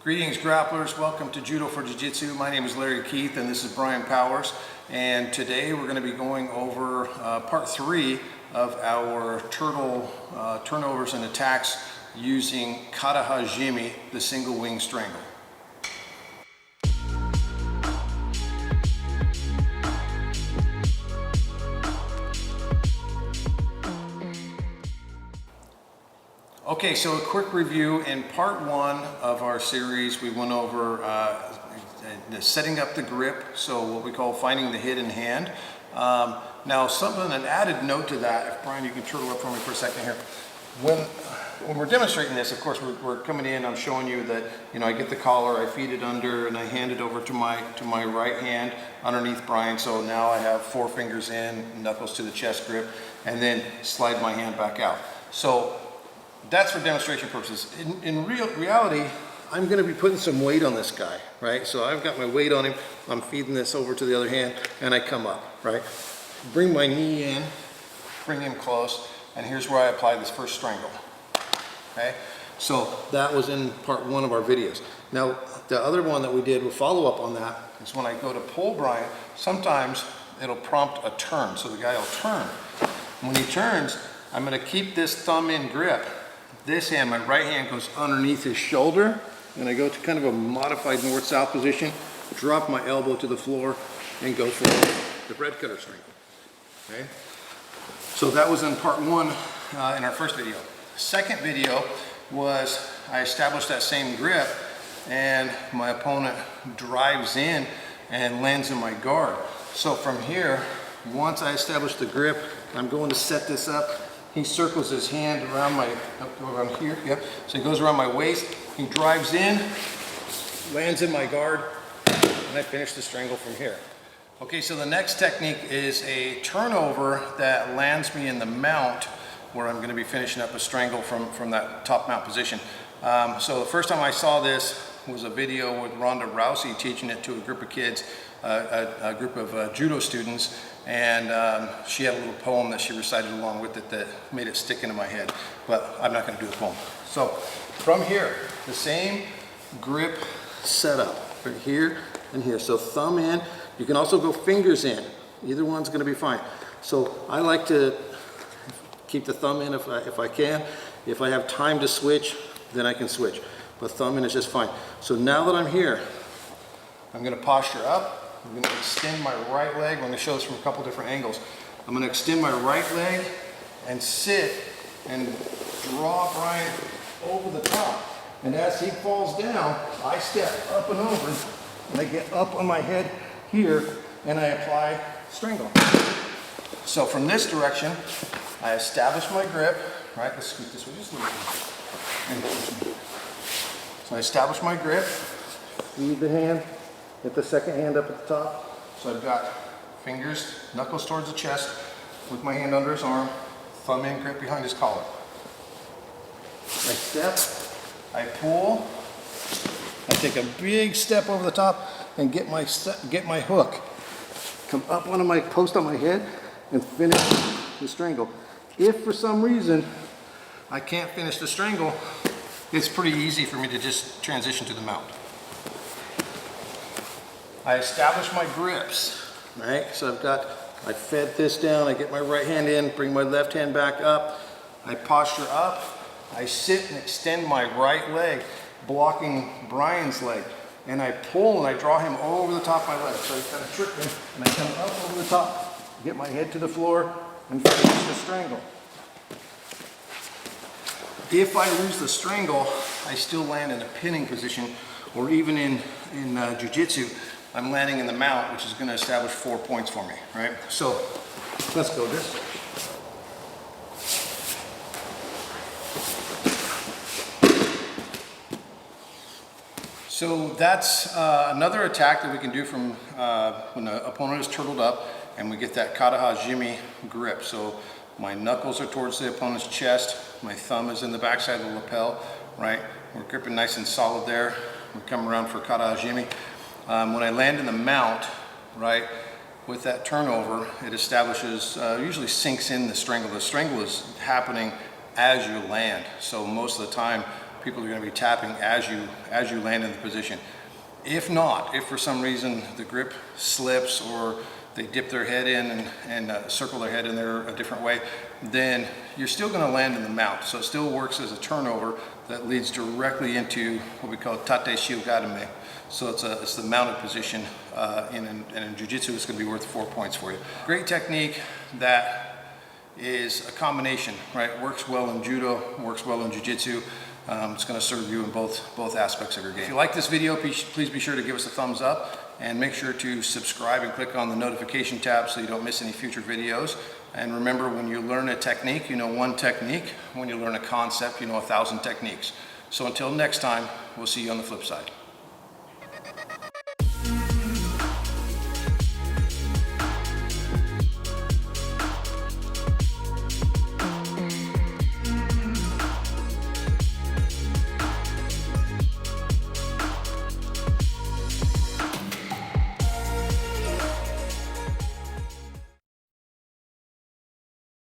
Greetings grapplers, welcome to Judo for Jiu-Jitsu. My name is Larry Keith and this is Brian Powers, and today we're going to be going over part 3 of our turtle turnovers and attacks using Kataha-jime, the single wing strangle. Okay, so a quick review. In part 1 of our series, we went over setting up the grip, so what we call finding the hidden hand. Now, an added note to that, if Brian, you can turtle up for me for a second here. When we're demonstrating this, of course, we're coming in, I'm showing you that, I get the collar, I feed it under, and I hand it over to my right hand underneath Brian, so now I have 4 fingers in, knuckles to the chest grip, and then slide my hand back out. So that's for demonstration purposes. In reality, I'm going to be putting some weight on this guy, right? So I've got my weight on him, I'm feeding this over to the other hand, and I come up, right? Bring my knee in, bring him close, and here's where I apply this first strangle, okay? So that was in part 1 of our videos. Now, the other one that we did with follow-up on that is when I go to pull Brian, sometimes it'll prompt a turn, so the guy will turn. When he turns, I'm going to keep this thumb in grip. This hand, my right hand, goes underneath his shoulder, and I go to kind of a modified north-south position, drop my elbow to the floor, and go for the bread cutter strangle. Okay? So that was in part 1 in our first video. Second video was I established that same grip, and my opponent drives in and lands in my guard. So from here, once I establish the grip, I'm going to set this up. He circles his hand around around here, yep. So he goes around my waist, he drives in, lands in my guard, and I finish the strangle from here. Okay, so the next technique is a turnover that lands me in the mount, where I'm gonna be finishing up a strangle from that top mount position. So the first time I saw this was a video with Ronda Rousey teaching it to a group of kids, a group of Judo students, and she had a little poem that she recited along with it that made it stick into my head, but I'm not going to do the poem. So from here, the same grip setup, right here and here. So thumb in, you can also go fingers in, either one's going to be fine. So I like to keep the thumb in if I can. If I have time to switch, then I can switch, but thumb in is just fine. So now that I'm here, I'm going to posture up. I'm going to extend my right leg. I'm going to show this from a couple different angles. I'm going to extend my right leg and sit and draw Brian over the top. And as he falls down, I step up and over, and I get up on my head here, and I apply strangle. So from this direction, I establish my grip. Right, let's scoot this way just a little bit. So I establish my grip, feed the hand, get the second hand up at the top. So I've got fingers, knuckles towards the chest, with my hand under his arm, thumb in grip behind his collar. I step, I pull, I take a big step over the top and get my hook. Come up onto my post on my head and finish the strangle. If for some reason I can't finish the strangle, it's pretty easy for me to just transition to the mount. I establish my grips, right? So I fed this down, I get my right hand in, bring my left hand back up, I posture up, I sit and extend my right leg, blocking Brian's leg, and I pull and I draw him over the top of my leg. So he's kind of trick me, and I come up over the top, get my head to the floor, and finish the strangle. If I lose the strangle, I still land in a pinning position, or even in Jiu-Jitsu, I'm landing in the mount, which is going to establish 4 points for me, right? So let's go this way. So that's another attack that we can do from when the opponent is turtled up and we get that Kataha-jime grip. So my knuckles are towards the opponent's chest, my thumb is in the backside of the lapel, right? We're gripping nice and solid there. We come around for Kataha-jime. When I land in the mount, right, with that turnover, it establishes, usually sinks in the strangle. The strangle is happening as you land. So most of the time, people are going to be tapping as you land in the position. If not, if for some reason the grip slips or they dip their head in and circle their head in there a different way, then you're still going to land in the mount. So it still works as a turnover that leads directly into what we call tate-shiho-gatame. So it's the mounted position, and in Jiu-jitsu it's going to be worth 4 points for you. Great technique that is a combination, right? Works well in Judo, works well in Jiu-jitsu. It's going to serve you in both aspects of your game. If you like this video, please be sure to give us a thumbs up and make sure to subscribe and click on the notification tab so you don't miss any future videos. And remember, when you learn a technique, you know one technique. When you learn a concept, you know 1,000 techniques. So until next time, we'll see you on the flip side.